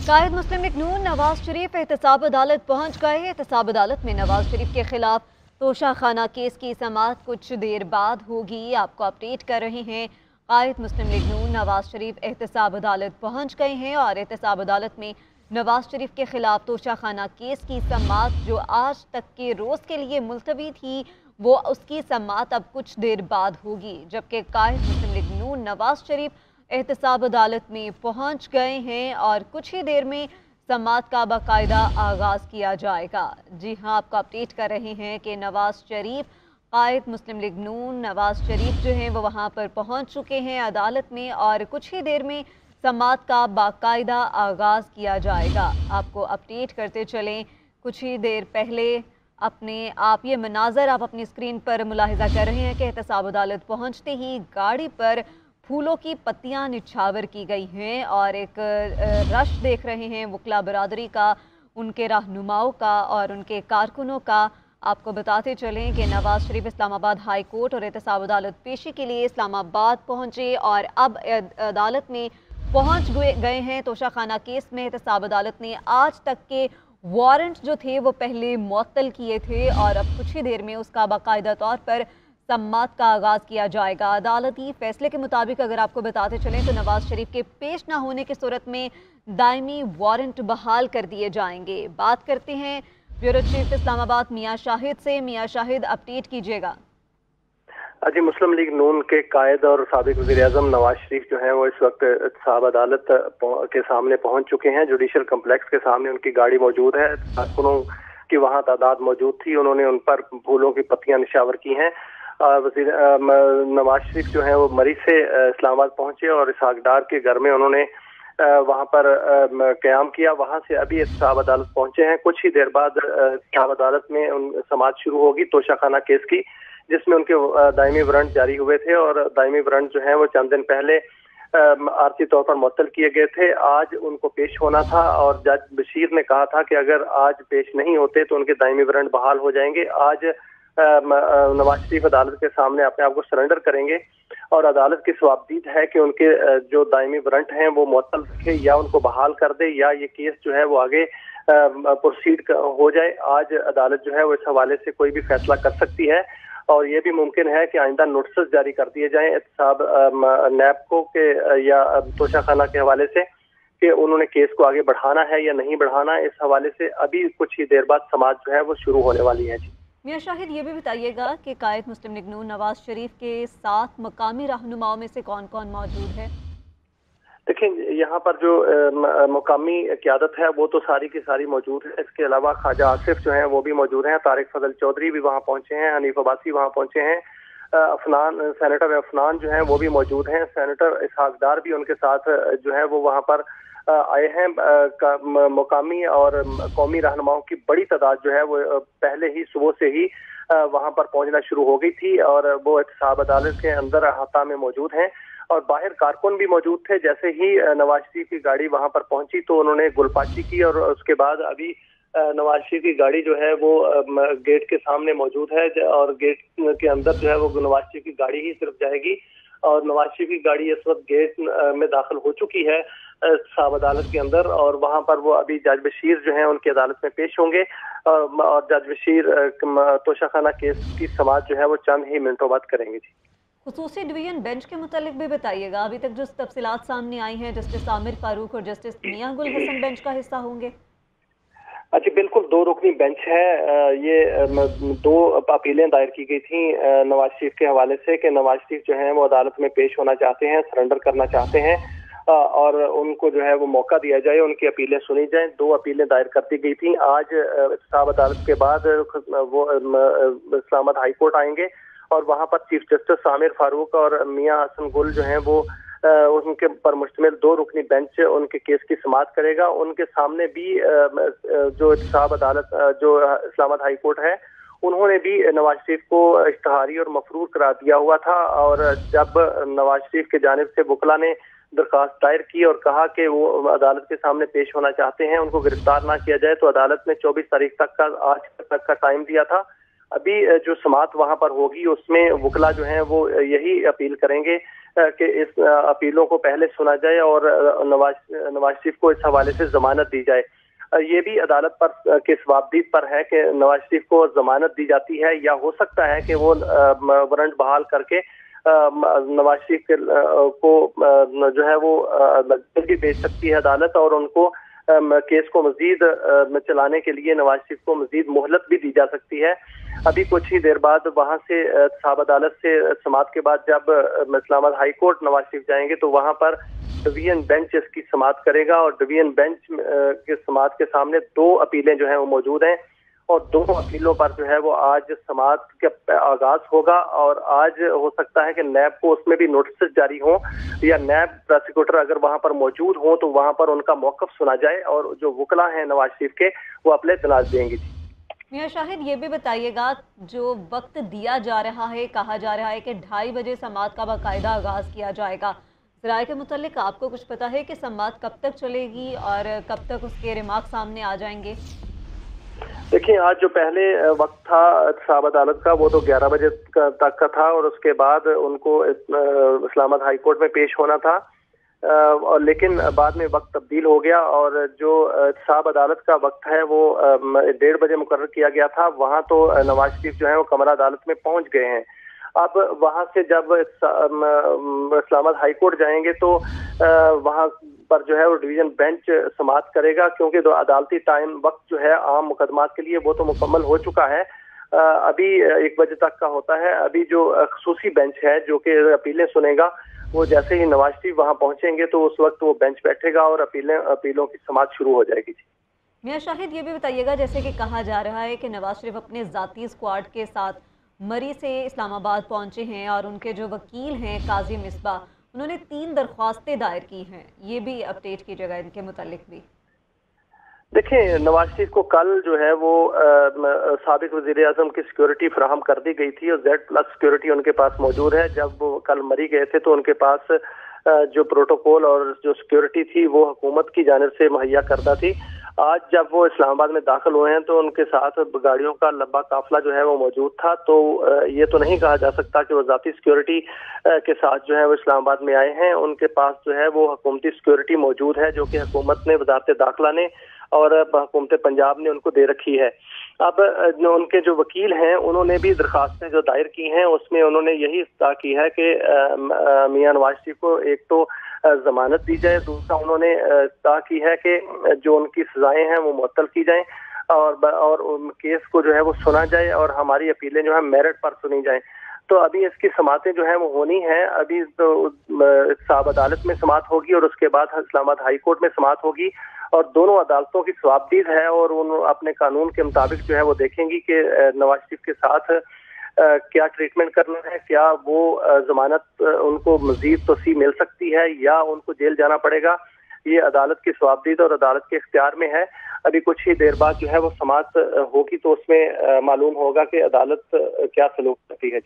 कायद मुस्लिम league नून नवाज शरीफ एहतसाब अदालत पहुंच गए। एहतसाब अदालत में नवाज शरीफ के खिलाफ तोशाखाना केस की समाअत कुछ देर बाद होगी। आपको अपडेट कर रहे हैं। कायद मुस्लिम लीग नून नवाज शरीफ एहतसाब अदालत पहुंच गए हैं और एहतसाब अदालत में नवाज शरीफ के खिलाफ तोशाखाना केस की समाअत जो आज तक के रोज़ के लिए मुलतवी थी, वो उसकी समाअत अब कुछ देर बाद होगी। जबकि कायद मुस्लिम लीग नून नवाज शरीफ एहतसाब अदालत में पहुंच गए हैं और कुछ ही देर में समाअत का बाकायदा आगाज़ किया जाएगा। जी हाँ, आपको अपडेट कर रहे हैं कि नवाज शरीफ, कायद मुस्लिम लीग नून नवाज शरीफ जो हैं वो वहाँ पर पहुंच चुके हैं अदालत में और कुछ ही देर में समाअत का बाकायदा आगाज़ किया जाएगा। आपको अपडेट करते चलें, कुछ ही देर पहले ये मनाजर आप अपनी स्क्रीन पर मुलाहिजा कर रहे हैं कि एहतसाब अदालत पहुँचते ही गाड़ी पर फूलों की पत्तियां निछावर की गई हैं और एक रश देख रहे हैं वकला बरादरी का, उनके रहनुमाओं का और उनके कारकुनों का। आपको बताते चलें कि नवाज शरीफ इस्लामाबाद हाई कोर्ट और एहतसाब अदालत पेशी के लिए इस्लामाबाद पहुंचे और अब अदालत में पहुंच गए हैं। तोशाखाना केस में एहतसाब अदालत ने आज तक के वारंट जो थे वो पहले मुअत्तल किए थे और अब कुछ ही देर में उसका बाकायदा तौर पर समाअत का आगाज़ किया जाएगा। अदालती फैसले के मुताबिक अगर आपको बताते चलें तो नवाज शरीफ के पेश न होने की सूरत में दायमी वारंट बहाल कर दिए जाएंगे। बात करते हैं ब्यूरो चीफ इस्लामाबाद मियां शाहिद से। मियां शाहिद, अपडेट कीजिएगा। जी, मुस्लिम लीग नून के कायद और साबिक वज़ीर-ए-आज़म नवाज शरीफ जो हैं वो इस वक्त एहतसाब अदालत के सामने पहुंच चुके हैं। जुडिशल कम्प्लेक्स के सामने उनकी गाड़ी मौजूद है। कारकुनों की वहां तादाद मौजूद थी। उन्होंने उन पर फूलों की पत्तियां निशावर की हैं। वज़ीर नवाज शरीफ जो है वो मरी से इस्लामाबाद पहुंचे और इसहाक डार के घर में उन्होंने वहां पर क़याम किया। वहां से अभी एहतसाब अदालत पहुंचे हैं। कुछ ही देर बाद एहतसाब अदालत में समाअत शुरू होगी तोशाखाना केस की, जिसमें उनके दायमी वारंट जारी हुए थे और दायमी वारंट जो है वो चंद दिन पहले आर्जी तौर पर मुअत्तल किए गए थे। आज उनको पेश होना था और जज बशीर ने कहा था कि अगर आज पेश नहीं होते तो उनके दायमी वारंट बहाल हो जाएंगे। आज नवाज शरीफ अदालत के सामने अपने आप को सरेंडर करेंगे और अदालत की सवाबदीद है कि उनके जो दायमी वारंट हैं वो मुअत्तल रखे या उनको बहाल कर दे या ये केस जो है वो आगे प्रोसीड हो जाए। आज अदालत जो है वो इस हवाले से कोई भी फैसला कर सकती है और ये भी मुमकिन है कि आइंदा नोटिस जारी कर दिए जाएं एहतसाब नैपको के या तोशाखाना के हवाले से कि उन्होंने केस को आगे बढ़ाना है या नहीं बढ़ाना। इस हवाले से अभी कुछ ही देर बाद समाअत जो है वो शुरू होने वाली है। जी मियां शाहिद, ये भी बताइएगा कि कायद मुस्लिम लीग नून नवाज शरीफ के साथ मकामी रहनुमाओं में से कौन कौन मौजूद है? देखिए, यहाँ पर जो मुकामी क़यादत है वो तो सारी की सारी मौजूद है। इसके अलावा ख्वाजा आसिफ जो हैं वो भी मौजूद हैं। तारिक फजल चौधरी भी वहाँ पहुँचे हैं। हनीफ अब्बासी वहाँ पहुँचे हैं। सेनेटर अफनान जो हैं वो भी मौजूद हैं। सेनेटर इसहाक डार भी उनके साथ जो है वो वहाँ पर आए हैं। मुकामी और कौमी रहनुमाओं की बड़ी तादाद जो है वो पहले ही सुबह से ही वहाँ पर पहुँचना शुरू हो गई थी और वो एहतसाब अदालत के अंदर अहाता में मौजूद हैं और बाहर कारकुन भी मौजूद थे। जैसे ही नवाज शरीफ की गाड़ी वहां पर पहुंची तो उन्होंने गुलपाची की और उसके बाद अभी नवाज शरीफ की गाड़ी जो है वो गेट के सामने मौजूद है और गेट के अंदर जो है वो नवाज शरीफ की गाड़ी ही सिर्फ जाएगी और नवाज शरीफ की गाड़ी इस वक्त गेट में दाखिल हो चुकी है साहब अदालत के अंदर और वहां पर वो अभी जज बशीर जो है उनकी अदालत में पेश होंगे और जज बशीर तोशाखाना केस की समाअत जो है वो चंद ही मिनटों बाद करेंगे। जी, खुसूसी डिवीजन बेंच के मुतालिक भी बताइएगा। अभी तक जो तफसीलात सामने आई हैं, जस्टिस आमिर फारूक और जस्टिस मियां गुल हसन बेंच का हिस्सा होंगे? अच्छा, बिल्कुल 2 रुकनी बेंच है। ये 2 अपीलें दायर की गई थी नवाज शरीफ के हवाले से कि नवाज शरीफ जो है वो अदालत में पेश होना चाहते हैं, सरेंडर करना चाहते हैं और उनको जो है वो मौका दिया जाए, उनकी अपीलें सुनी जाएं। 2 अपीलें दायर कर दी गई थी। आज एहतसाब अदालत के बाद वो इस्लामाबाद हाई कोर्ट आएंगे और वहां पर चीफ जस्टिस आमिर फारूक और मियां हसन गुल जो हैं वो उनके पर मुश्तमिल 2 रुकनी बेंच उनके केस की समाअत करेगा। उनके सामने भी जो एहतसाब अदालत जो इस्लामाबाद हाई कोर्ट है उन्होंने भी नवाज शरीफ को इश्तहारी और मफरूर करार दिया हुआ था और जब नवाज शरीफ के जानिब से वकला ने दरखास्त दायर की और कहा कि वो अदालत के सामने पेश होना चाहते हैं, उनको गिरफ्तार ना किया जाए, तो अदालत ने 24 तारीख तक का आज तक का टाइम दिया था। अभी जो समाअत वहां पर होगी उसमें वकला जो हैं वो यही अपील करेंगे कि इस अपीलों को पहले सुना जाए और नवाज शरीफ को इस हवाले से जमानत दी जाए। ये भी अदालत पर के सवाबदीद पर है कि नवाज शरीफ को जमानत दी जाती है या हो सकता है कि वो वारंट बहाल करके नवाज शरीफ को जो है वो भी भेज सकती है अदालत, और उनको केस को मजीद चलाने के लिए नवाज शरीफ को मजीद मोहलत भी दी जा सकती है। अभी कुछ ही देर बाद वहां से साहब अदालत से समाअत के बाद जब इस्लामाबाद हाई कोर्ट नवाज शरीफ जाएंगे तो वहां पर डिवीजन बेंच इसकी समाअत करेगा, और डिवीजन बेंच के समाअत के सामने 2 अपीलें जो हैं वो मौजूद हैं, और दोनों अपीलों पर जो है वो आज समाअत का आगाज होगा। और आज हो सकता है कि नैब को उसमें भी नोटिस जारी हो, या नैब प्रोसिक्यूटर अगर वहां पर मौजूद हो तो वहां पर उनका मौक़िफ़ सुना जाए, और जो वकला हैं नवाज शरीफ के वो अपने दलाल देंगे। मियां शाहिद, ये भी बताइएगा, जो वक्त दिया जा रहा है, कहा जा रहा है कि 2:30 बजे समाअत का बाकायदा आगाज किया जाएगा, ज़राए के मुतालिक आपको कुछ पता है कि समाअत कब तक चलेगी और कब तक उसके रिमार्क सामने आ जाएंगे? देखिए, आज जो पहले वक्त था साहब अदालत का वो तो 11 बजे तक का था, और उसके बाद उनको इस्लामाबाद हाई कोर्ट में पेश होना था, और लेकिन बाद में वक्त तब्दील हो गया, और जो साहब अदालत का वक्त है वो 1:30 बजे मुकर्रर किया गया था। वहाँ तो नवाज शरीफ जो है वो कमरा अदालत में पहुँच गए हैं। अब वहाँ से जब इस्लामाबाद हाई कोर्ट जाएंगे तो वहाँ पर जो है वो डिवीजन बेंच समाअत करेगा, क्योंकि जो अदालती टाइम वक्त जो है आम मुकदमात के लिए वो तो मुकम्मल हो चुका है, अभी 1 बजे तक का होता है। अभी जो खसूसी बेंच है जो कि अपीलें सुनेगा, वो जैसे ही नवाज शरीफ वहाँ पहुंचेंगे तो उस वक्त वो बेंच बैठेगा और अपीलों की समाअत शुरू हो जाएगी। मियां शाहिद, ये भी बताइएगा, जैसे कि कहा जा रहा है कि नवाज शरीफ अपने ज़ाती स्क्वाड के साथ मरी से इस्लामाबाद पहुंचे हैं, और उनके जो वकील हैं काजी मिसबा, उन्होंने 3 दरख्वास्तें दायर की हैं, ये भी अपडेट कीजिएगा इनके मुतालिक भी। देखिए, नवाज शरीफ को कल जो है वो साबिक वज़ीर आज़म की सिक्योरिटी फराहम कर दी गई थी, और Z+ सिक्योरिटी उनके पास मौजूद है। जब वो कल मरी गए थे तो उनके पास जो प्रोटोकॉल और जो सिक्योरिटी थी वो हुकूमत की जानिब से मुहैया करदा थी। आज जब वो इस्लामाबाद में दाखिल हुए हैं तो उनके साथ गाड़ियों का लंबा काफिला जो है वो मौजूद था, तो ये तो नहीं कहा जा सकता कि वो ज़ाती सिक्योरिटी के साथ जो है वो इस्लामाबाद में आए हैं। उनके पास जो है वो हुकूमती सिक्योरिटी मौजूद है, जो कि हुकूमत ने, वज़ारत दाखिला ने और हुकूमत पंजाब ने उनको दे रखी है। अब उनके जो वकील हैं उन्होंने भी दरखास्तें जो दायर की हैं उसमें उन्होंने यही इस्तदा की है कि मियां नवाज शरीफ को एक तो जमानत दी जाए, दूसरा उन्होंने इस्तदा की है कि जो उनकी सजाएं हैं वो मुअत्तल की जाएं, और केस को जो है वो सुना जाए, और हमारी अपीलें जो है मेरिट पर सुनी जाएं। तो अभी इसकी समाअतें जो है वो होनी है। अभी तो साहब अदालत में समाअत होगी, और उसके बाद इस्लामाबाद हाई कोर्ट में समाअत होगी, और दोनों अदालतों की सवाबदीद है, और उन अपने कानून के मुताबिक जो है वो देखेंगी कि नवाज शरीफ के साथ क्या ट्रीटमेंट करना है, क्या वो जमानत उनको मजीद तोसी मिल सकती है या उनको जेल जाना पड़ेगा। ये अदालत की सवाबदीद और अदालत के इख्तियार में है। अभी कुछ ही देर बाद जो है वो समाअत होगी तो उसमें मालूम होगा कि अदालत क्या सलूक करती है।